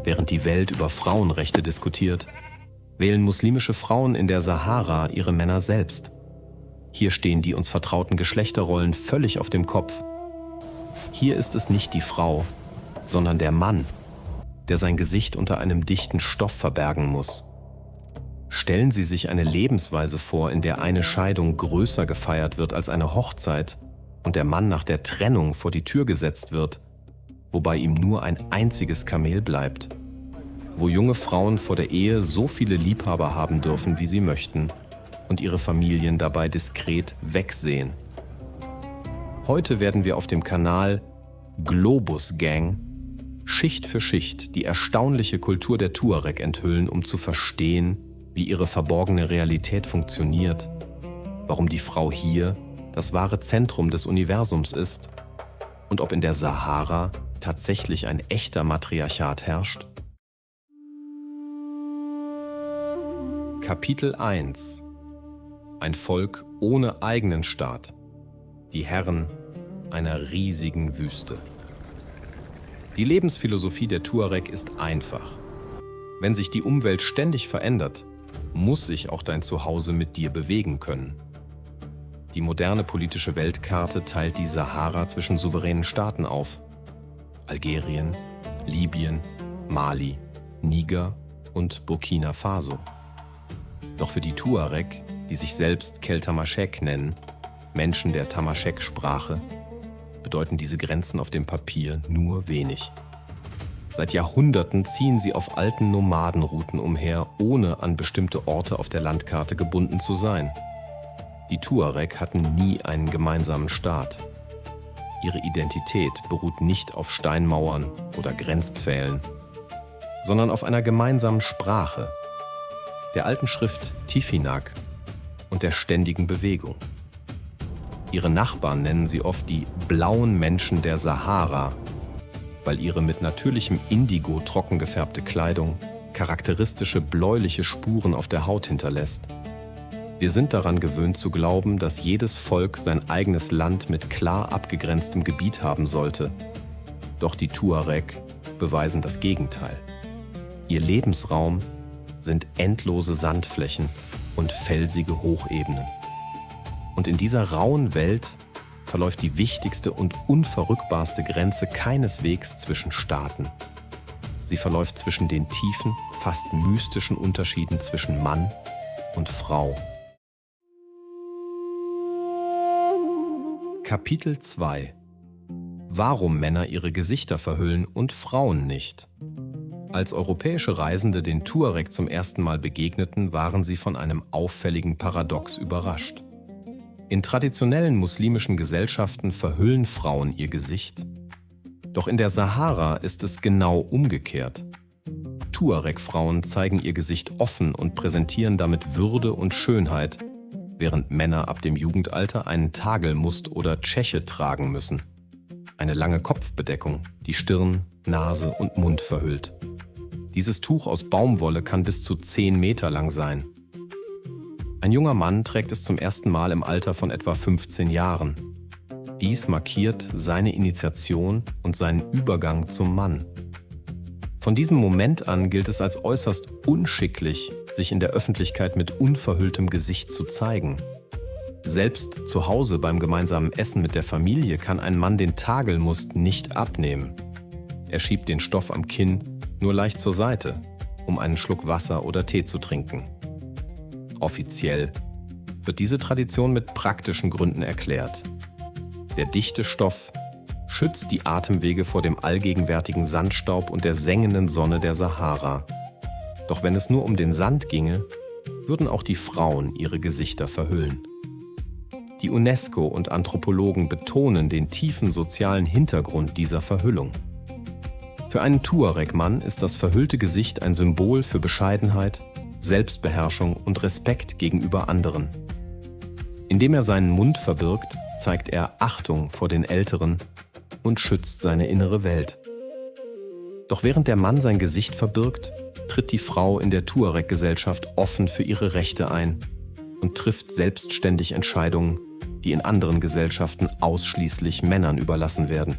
Während die Welt über Frauenrechte diskutiert, wählen muslimische Frauen in der Sahara ihre Männer selbst. Hier stehen die uns vertrauten Geschlechterrollen völlig auf dem Kopf. Hier ist es nicht die Frau, sondern der Mann, der sein Gesicht unter einem dichten Stoff verbergen muss. Stellen Sie sich eine Lebensweise vor, in der eine Scheidung größer gefeiert wird als eine Hochzeit und der Mann nach der Trennung vor die Tür gesetzt wird, wobei ihm nur ein einziges Kamel bleibt. Wo junge Frauen vor der Ehe so viele Liebhaber haben dürfen, wie sie möchten, und ihre Familien dabei diskret wegsehen. Heute werden wir auf dem Kanal Globus Gang Schicht für Schicht die erstaunliche Kultur der Tuareg enthüllen, um zu verstehen, wie ihre verborgene Realität funktioniert, warum die Frau hier das wahre Zentrum des Universums ist und ob in der Sahara tatsächlich ein echter Matriarchat herrscht. Kapitel 1: Ein Volk ohne eigenen Staat. Die Herren einer riesigen Wüste. Die Lebensphilosophie der Tuareg ist einfach. Wenn sich die Umwelt ständig verändert, muss sich auch dein Zuhause mit dir bewegen können. Die moderne politische Weltkarte teilt die Sahara zwischen souveränen Staaten auf. Algerien, Libyen, Mali, Niger und Burkina Faso. Doch für die Tuareg, die sich selbst Kel-Tamaschek nennen, Menschen der Tamaschek-Sprache, bedeuten diese Grenzen auf dem Papier nur wenig. Seit Jahrhunderten ziehen sie auf alten Nomadenrouten umher, ohne an bestimmte Orte auf der Landkarte gebunden zu sein. Die Tuareg hatten nie einen gemeinsamen Staat. Ihre Identität beruht nicht auf Steinmauern oder Grenzpfählen, sondern auf einer gemeinsamen Sprache, der alten Schrift Tifinagh und der ständigen Bewegung. Ihre Nachbarn nennen sie oft die blauen Menschen der Sahara, weil ihre mit natürlichem Indigo trocken gefärbte Kleidung charakteristische bläuliche Spuren auf der Haut hinterlässt. Wir sind daran gewöhnt zu glauben, dass jedes Volk sein eigenes Land mit klar abgegrenztem Gebiet haben sollte. Doch die Tuareg beweisen das Gegenteil. Ihr Lebensraum sind endlose Sandflächen und felsige Hochebenen. Und in dieser rauen Welt verläuft die wichtigste und unverrückbarste Grenze keineswegs zwischen Staaten. Sie verläuft zwischen den tiefen, fast mystischen Unterschieden zwischen Mann und Frau. Kapitel 2: Warum Männer ihre Gesichter verhüllen und Frauen nicht. Als europäische Reisende den Tuareg zum ersten Mal begegneten, waren sie von einem auffälligen Paradox überrascht. In traditionellen muslimischen Gesellschaften verhüllen Frauen ihr Gesicht. Doch in der Sahara ist es genau umgekehrt. Tuareg-Frauen zeigen ihr Gesicht offen und präsentieren damit Würde und Schönheit, während Männer ab dem Jugendalter einen Tagelmust oder Tscheche tragen müssen. Eine lange Kopfbedeckung, die Stirn, Nase und Mund verhüllt. Dieses Tuch aus Baumwolle kann bis zu 10 Meter lang sein. Ein junger Mann trägt es zum ersten Mal im Alter von etwa 15 Jahren. Dies markiert seine Initiation und seinen Übergang zum Mann. Von diesem Moment an gilt es als äußerst unschicklich, sich in der Öffentlichkeit mit unverhülltem Gesicht zu zeigen. Selbst zu Hause beim gemeinsamen Essen mit der Familie kann ein Mann den Tagelmust nicht abnehmen. Er schiebt den Stoff am Kinn nur leicht zur Seite, um einen Schluck Wasser oder Tee zu trinken. Offiziell wird diese Tradition mit praktischen Gründen erklärt. Der dichte Stoff schützt die Atemwege vor dem allgegenwärtigen Sandstaub und der sengenden Sonne der Sahara. Doch wenn es nur um den Sand ginge, würden auch die Frauen ihre Gesichter verhüllen. Die UNESCO und Anthropologen betonen den tiefen sozialen Hintergrund dieser Verhüllung. Für einen Tuareg-Mann ist das verhüllte Gesicht ein Symbol für Bescheidenheit, Selbstbeherrschung und Respekt gegenüber anderen. Indem er seinen Mund verbirgt, zeigt er Achtung vor den Älteren und schützt seine innere Welt. Doch während der Mann sein Gesicht verbirgt, tritt die Frau in der Tuareg-Gesellschaft offen für ihre Rechte ein und trifft selbstständig Entscheidungen, die in anderen Gesellschaften ausschließlich Männern überlassen werden.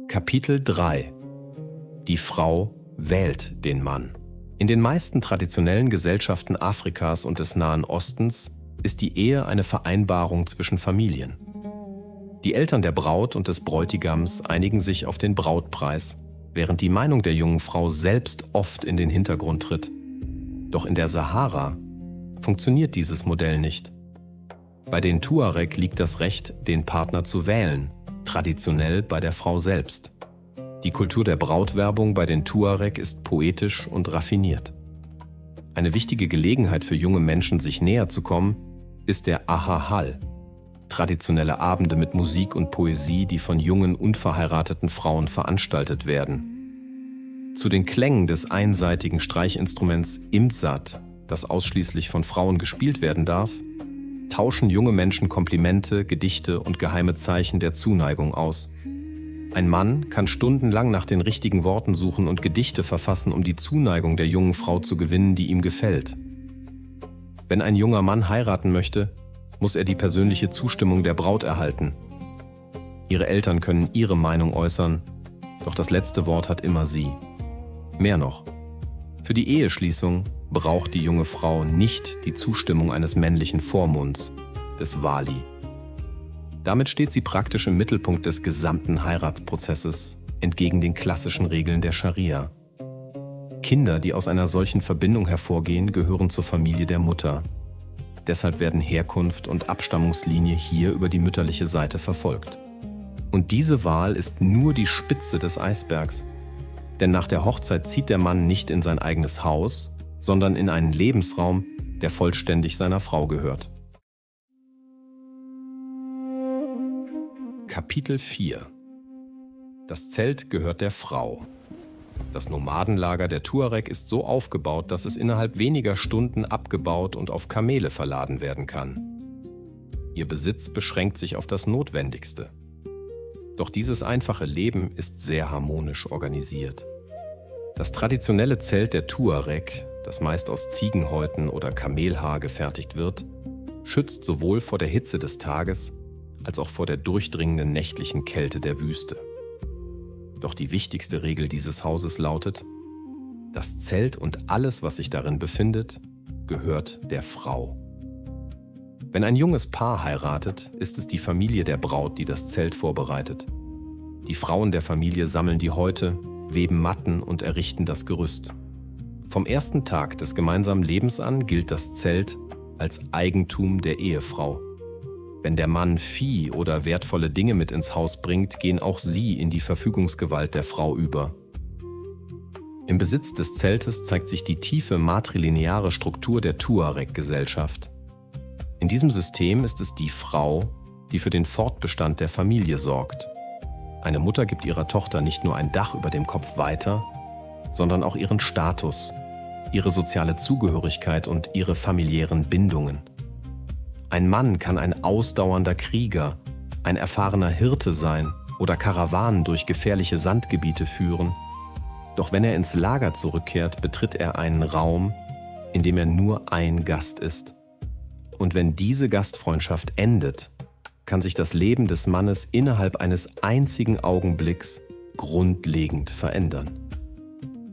Kapitel 3: Die Frau wählt den Mann. In den meisten traditionellen Gesellschaften Afrikas und des Nahen Ostens ist die Ehe eine Vereinbarung zwischen Familien. Die Eltern der Braut und des Bräutigams einigen sich auf den Brautpreis, während die Meinung der jungen Frau selbst oft in den Hintergrund tritt. Doch in der Sahara funktioniert dieses Modell nicht. Bei den Tuareg liegt das Recht, den Partner zu wählen, traditionell bei der Frau selbst. Die Kultur der Brautwerbung bei den Tuareg ist poetisch und raffiniert. Eine wichtige Gelegenheit für junge Menschen, sich näher zu kommen, ist der Ahahal, traditionelle Abende mit Musik und Poesie, die von jungen, unverheirateten Frauen veranstaltet werden. Zu den Klängen des einseitigen Streichinstruments Imsat, das ausschließlich von Frauen gespielt werden darf, tauschen junge Menschen Komplimente, Gedichte und geheime Zeichen der Zuneigung aus. Ein Mann kann stundenlang nach den richtigen Worten suchen und Gedichte verfassen, um die Zuneigung der jungen Frau zu gewinnen, die ihm gefällt. Wenn ein junger Mann heiraten möchte, muss er die persönliche Zustimmung der Braut erhalten. Ihre Eltern können ihre Meinung äußern, doch das letzte Wort hat immer sie. Mehr noch: Für die Eheschließung braucht die junge Frau nicht die Zustimmung eines männlichen Vormunds, des Wali. Damit steht sie praktisch im Mittelpunkt des gesamten Heiratsprozesses, entgegen den klassischen Regeln der Scharia. Kinder, die aus einer solchen Verbindung hervorgehen, gehören zur Familie der Mutter. Deshalb werden Herkunft und Abstammungslinie hier über die mütterliche Seite verfolgt. Und diese Wahl ist nur die Spitze des Eisbergs. Denn nach der Hochzeit zieht der Mann nicht in sein eigenes Haus, sondern in einen Lebensraum, der vollständig seiner Frau gehört. Kapitel 4: Das Zelt gehört der Frau. Das Nomadenlager der Tuareg ist so aufgebaut, dass es innerhalb weniger Stunden abgebaut und auf Kamele verladen werden kann. Ihr Besitz beschränkt sich auf das Notwendigste. Doch dieses einfache Leben ist sehr harmonisch organisiert. Das traditionelle Zelt der Tuareg, das meist aus Ziegenhäuten oder Kamelhaar gefertigt wird, schützt sowohl vor der Hitze des Tages als auch vor der durchdringenden nächtlichen Kälte der Wüste. Doch die wichtigste Regel dieses Hauses lautet: Das Zelt und alles, was sich darin befindet, gehört der Frau. Wenn ein junges Paar heiratet, ist es die Familie der Braut, die das Zelt vorbereitet. Die Frauen der Familie sammeln die Häute, weben Matten und errichten das Gerüst. Vom ersten Tag des gemeinsamen Lebens an gilt das Zelt als Eigentum der Ehefrau. Wenn der Mann Vieh oder wertvolle Dinge mit ins Haus bringt, gehen auch sie in die Verfügungsgewalt der Frau über. Im Besitz des Zeltes zeigt sich die tiefe matrilineare Struktur der Tuareg-Gesellschaft. In diesem System ist es die Frau, die für den Fortbestand der Familie sorgt. Eine Mutter gibt ihrer Tochter nicht nur ein Dach über dem Kopf weiter, sondern auch ihren Status, ihre soziale Zugehörigkeit und ihre familiären Bindungen. Ein Mann kann ein ausdauernder Krieger, ein erfahrener Hirte sein oder Karawanen durch gefährliche Sandgebiete führen. Doch wenn er ins Lager zurückkehrt, betritt er einen Raum, in dem er nur ein Gast ist. Und wenn diese Gastfreundschaft endet, kann sich das Leben des Mannes innerhalb eines einzigen Augenblicks grundlegend verändern.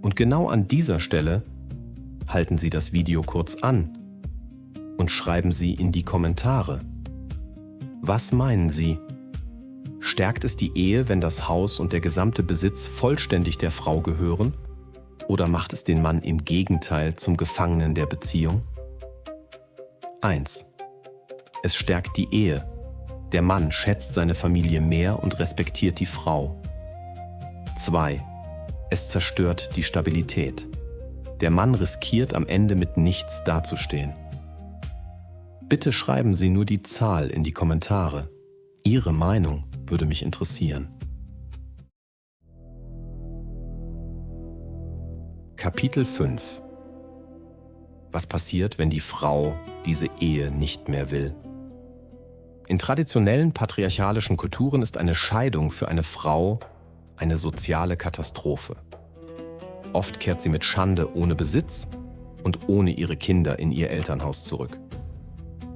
Und genau an dieser Stelle halten Sie das Video kurz an und schreiben Sie in die Kommentare: Was meinen Sie? Stärkt es die Ehe, wenn das Haus und der gesamte Besitz vollständig der Frau gehören? Oder macht es den Mann im Gegenteil zum Gefangenen der Beziehung? 1. Es stärkt die Ehe. Der Mann schätzt seine Familie mehr und respektiert die Frau. 2. Es zerstört die Stabilität. Der Mann riskiert am Ende mit nichts dazustehen. Bitte schreiben Sie nur die Zahl in die Kommentare. Ihre Meinung würde mich interessieren. Kapitel 5: Was passiert, wenn die Frau diese Ehe nicht mehr will? In traditionellen patriarchalischen Kulturen ist eine Scheidung für eine Frau eine soziale Katastrophe. Oft kehrt sie mit Schande ohne Besitz und ohne ihre Kinder in ihr Elternhaus zurück.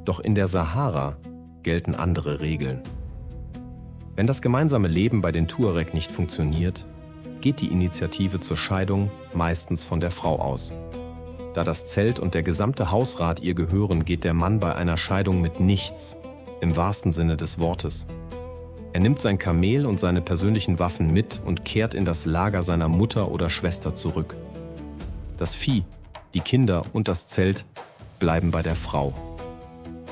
Doch in der Sahara gelten andere Regeln. Wenn das gemeinsame Leben bei den Tuareg nicht funktioniert, geht die Initiative zur Scheidung meistens von der Frau aus. Da das Zelt und der gesamte Hausrat ihr gehören, geht der Mann bei einer Scheidung mit nichts, im wahrsten Sinne des Wortes. Er nimmt sein Kamel und seine persönlichen Waffen mit und kehrt in das Lager seiner Mutter oder Schwester zurück. Das Vieh, die Kinder und das Zelt bleiben bei der Frau.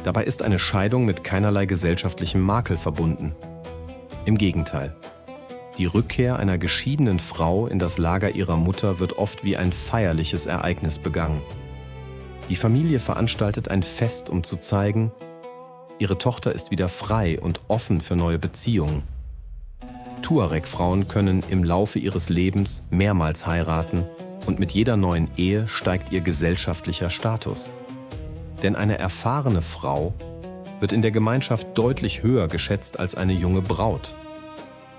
Dabei ist eine Scheidung mit keinerlei gesellschaftlichem Makel verbunden. Im Gegenteil. Die Rückkehr einer geschiedenen Frau in das Lager ihrer Mutter wird oft wie ein feierliches Ereignis begangen. Die Familie veranstaltet ein Fest, um zu zeigen, ihre Tochter ist wieder frei und offen für neue Beziehungen. Tuareg-Frauen können im Laufe ihres Lebens mehrmals heiraten und mit jeder neuen Ehe steigt ihr gesellschaftlicher Status. Denn eine erfahrene Frau wird in der Gemeinschaft deutlich höher geschätzt als eine junge Braut.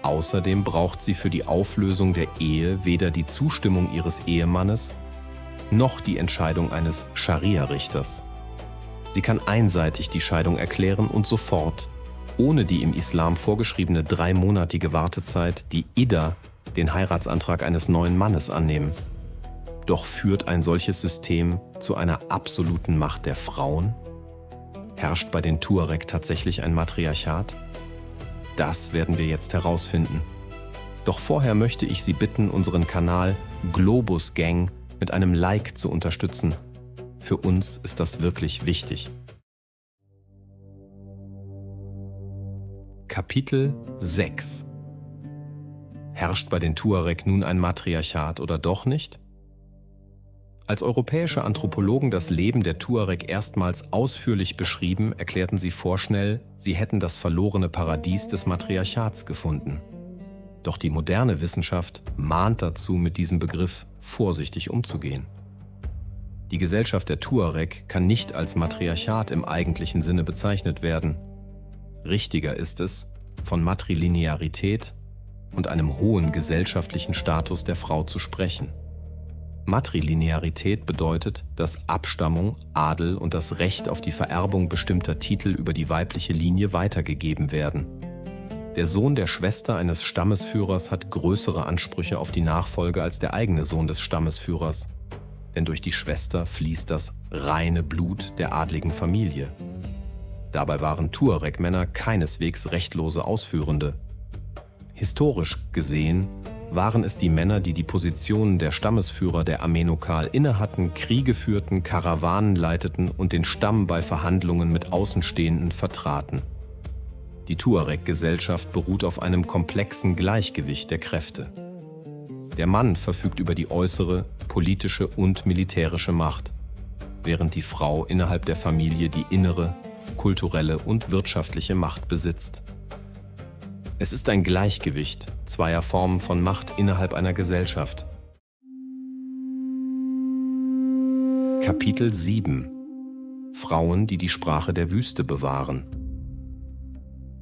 Außerdem braucht sie für die Auflösung der Ehe weder die Zustimmung ihres Ehemannes noch die Entscheidung eines Scharia-Richters. Sie kann einseitig die Scheidung erklären und sofort, ohne die im Islam vorgeschriebene 3-monatige Wartezeit, die Idda, den Heiratsantrag eines neuen Mannes annehmen. Doch führt ein solches System zu einer absoluten Macht der Frauen? Herrscht bei den Tuareg tatsächlich ein Matriarchat? Das werden wir jetzt herausfinden. Doch vorher möchte ich Sie bitten, unseren Kanal Globus Gang mit einem Like zu unterstützen. Für uns ist das wirklich wichtig. Kapitel 6. Herrscht bei den Tuareg nun ein Matriarchat oder doch nicht? Als europäische Anthropologen das Leben der Tuareg erstmals ausführlich beschrieben, erklärten sie vorschnell, sie hätten das verlorene Paradies des Matriarchats gefunden. Doch die moderne Wissenschaft mahnt dazu, mit diesem Begriff vorsichtig umzugehen. Die Gesellschaft der Tuareg kann nicht als Matriarchat im eigentlichen Sinne bezeichnet werden. Richtiger ist es, von Matrilinearität und einem hohen gesellschaftlichen Status der Frau zu sprechen. Matrilinearität bedeutet, dass Abstammung, Adel und das Recht auf die Vererbung bestimmter Titel über die weibliche Linie weitergegeben werden. Der Sohn der Schwester eines Stammesführers hat größere Ansprüche auf die Nachfolge als der eigene Sohn des Stammesführers, denn durch die Schwester fließt das reine Blut der adligen Familie. Dabei waren Tuareg-Männer keineswegs rechtlose Ausführende. Historisch gesehen waren es die Männer, die die Positionen der Stammesführer der Amenokal innehatten, Kriege führten, Karawanen leiteten und den Stamm bei Verhandlungen mit Außenstehenden vertraten. Die Tuareg-Gesellschaft beruht auf einem komplexen Gleichgewicht der Kräfte. Der Mann verfügt über die äußere, politische und militärische Macht, während die Frau innerhalb der Familie die innere, kulturelle und wirtschaftliche Macht besitzt. Es ist ein Gleichgewicht zweier Formen von Macht innerhalb einer Gesellschaft. Kapitel 7. Frauen, die die Sprache der Wüste bewahren.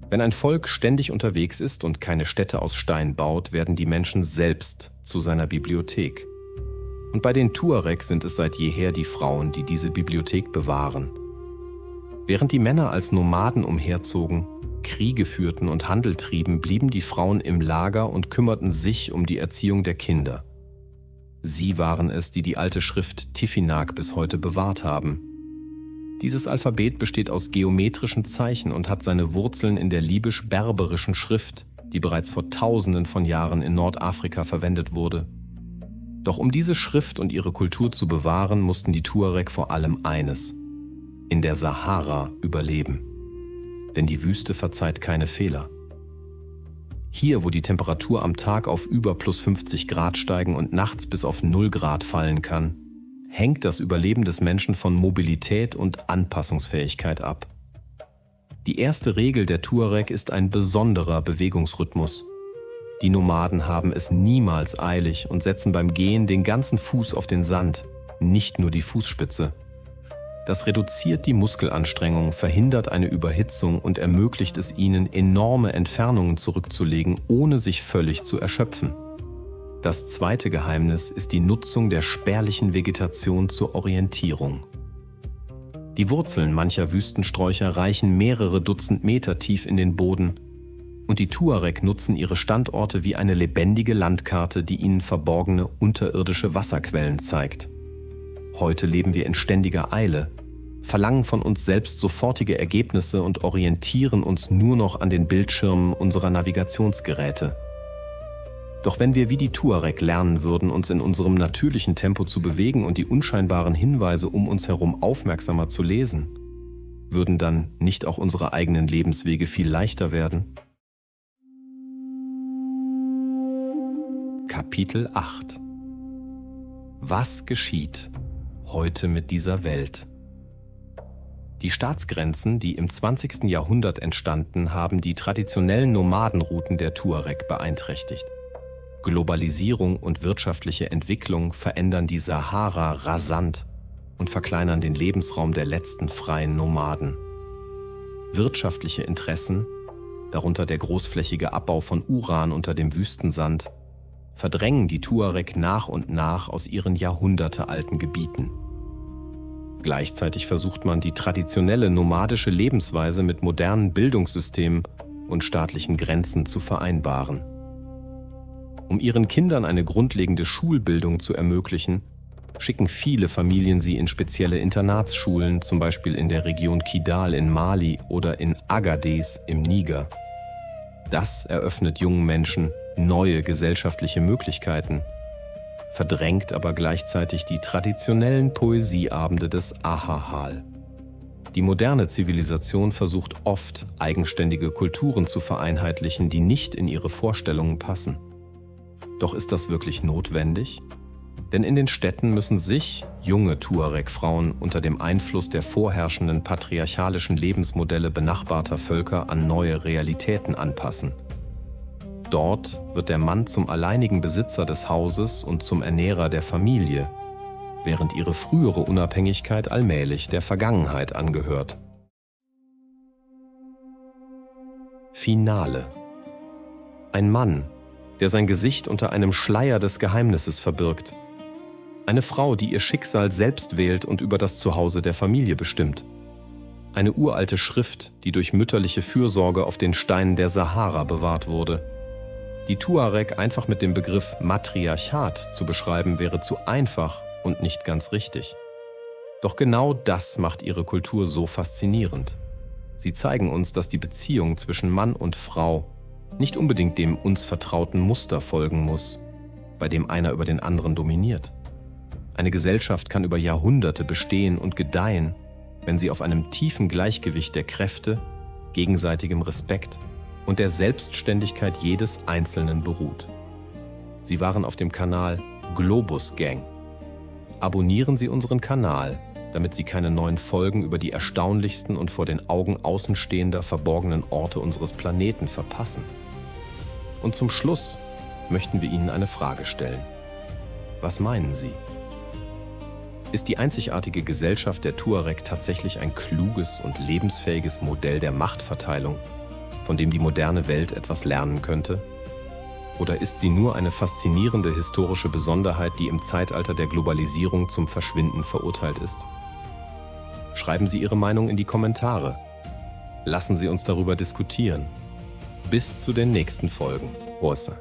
Wenn ein Volk ständig unterwegs ist und keine Städte aus Stein baut, werden die Menschen selbst zu seiner Bibliothek. Und bei den Tuareg sind es seit jeher die Frauen, die diese Bibliothek bewahren. Während die Männer als Nomaden umherzogen, Kriege führten und Handel trieben, blieben die Frauen im Lager und kümmerten sich um die Erziehung der Kinder. Sie waren es, die die alte Schrift Tifinagh bis heute bewahrt haben. Dieses Alphabet besteht aus geometrischen Zeichen und hat seine Wurzeln in der libysch-berberischen Schrift, die bereits vor Tausenden von Jahren in Nordafrika verwendet wurde. Doch um diese Schrift und ihre Kultur zu bewahren, mussten die Tuareg vor allem eines: in der Sahara überleben. Denn die Wüste verzeiht keine Fehler. Hier, wo die Temperatur am Tag auf über plus 50 Grad steigen und nachts bis auf 0 Grad fallen kann, hängt das Überleben des Menschen von Mobilität und Anpassungsfähigkeit ab. Die erste Regel der Tuareg ist ein besonderer Bewegungsrhythmus. Die Nomaden haben es niemals eilig und setzen beim Gehen den ganzen Fuß auf den Sand, nicht nur die Fußspitze. Das reduziert die Muskelanstrengung, verhindert eine Überhitzung und ermöglicht es ihnen, enorme Entfernungen zurückzulegen, ohne sich völlig zu erschöpfen. Das zweite Geheimnis ist die Nutzung der spärlichen Vegetation zur Orientierung. Die Wurzeln mancher Wüstensträucher reichen mehrere Dutzend Meter tief in den Boden. Und die Tuareg nutzen ihre Standorte wie eine lebendige Landkarte, die ihnen verborgene unterirdische Wasserquellen zeigt. Heute leben wir in ständiger Eile, verlangen von uns selbst sofortige Ergebnisse und orientieren uns nur noch an den Bildschirmen unserer Navigationsgeräte. Doch wenn wir wie die Tuareg lernen würden, uns in unserem natürlichen Tempo zu bewegen und die unscheinbaren Hinweise um uns herum aufmerksamer zu lesen, würden dann nicht auch unsere eigenen Lebenswege viel leichter werden? Kapitel 8 Was geschieht heute mit dieser Welt? Die Staatsgrenzen, die im 20. Jahrhundert entstanden, haben die traditionellen Nomadenrouten der Tuareg beeinträchtigt. Globalisierung und wirtschaftliche Entwicklung verändern die Sahara rasant und verkleinern den Lebensraum der letzten freien Nomaden. Wirtschaftliche Interessen, darunter der großflächige Abbau von Uran unter dem Wüstensand, verdrängen die Tuareg nach und nach aus ihren jahrhundertealten Gebieten. Gleichzeitig versucht man, die traditionelle nomadische Lebensweise mit modernen Bildungssystemen und staatlichen Grenzen zu vereinbaren. Um ihren Kindern eine grundlegende Schulbildung zu ermöglichen, schicken viele Familien sie in spezielle Internatsschulen, zum Beispiel in der Region Kidal in Mali oder in Agadez im Niger. Das eröffnet jungen Menschen neue gesellschaftliche Möglichkeiten, verdrängt aber gleichzeitig die traditionellen Poesieabende des Ahahal. Die moderne Zivilisation versucht oft, eigenständige Kulturen zu vereinheitlichen, die nicht in ihre Vorstellungen passen. Doch ist das wirklich notwendig? Denn in den Städten müssen sich junge Tuareg-Frauen unter dem Einfluss der vorherrschenden patriarchalischen Lebensmodelle benachbarter Völker an neue Realitäten anpassen. Dort wird der Mann zum alleinigen Besitzer des Hauses und zum Ernährer der Familie, während ihre frühere Unabhängigkeit allmählich der Vergangenheit angehört. Finale. Ein Mann, der sein Gesicht unter einem Schleier des Geheimnisses verbirgt. Eine Frau, die ihr Schicksal selbst wählt und über das Zuhause der Familie bestimmt. Eine uralte Schrift, die durch mütterliche Fürsorge auf den Steinen der Sahara bewahrt wurde. Die Tuareg einfach mit dem Begriff Matriarchat zu beschreiben, wäre zu einfach und nicht ganz richtig. Doch genau das macht ihre Kultur so faszinierend. Sie zeigen uns, dass die Beziehung zwischen Mann und Frau nicht unbedingt dem uns vertrauten Muster folgen muss, bei dem einer über den anderen dominiert. Eine Gesellschaft kann über Jahrhunderte bestehen und gedeihen, wenn sie auf einem tiefen Gleichgewicht der Kräfte, gegenseitigem Respekt und der Selbstständigkeit jedes Einzelnen beruht. Sie waren auf dem Kanal Globus Gang. Abonnieren Sie unseren Kanal, damit Sie keine neuen Folgen über die erstaunlichsten und vor den Augen Außenstehender verborgenen Orte unseres Planeten verpassen. Und zum Schluss möchten wir Ihnen eine Frage stellen. Was meinen Sie? Ist die einzigartige Gesellschaft der Tuareg tatsächlich ein kluges und lebensfähiges Modell der Machtverteilung, von dem die moderne Welt etwas lernen könnte? Oder ist sie nur eine faszinierende historische Besonderheit, die im Zeitalter der Globalisierung zum Verschwinden verurteilt ist? Schreiben Sie Ihre Meinung in die Kommentare. Lassen Sie uns darüber diskutieren. Bis zu den nächsten Folgen. Hossa.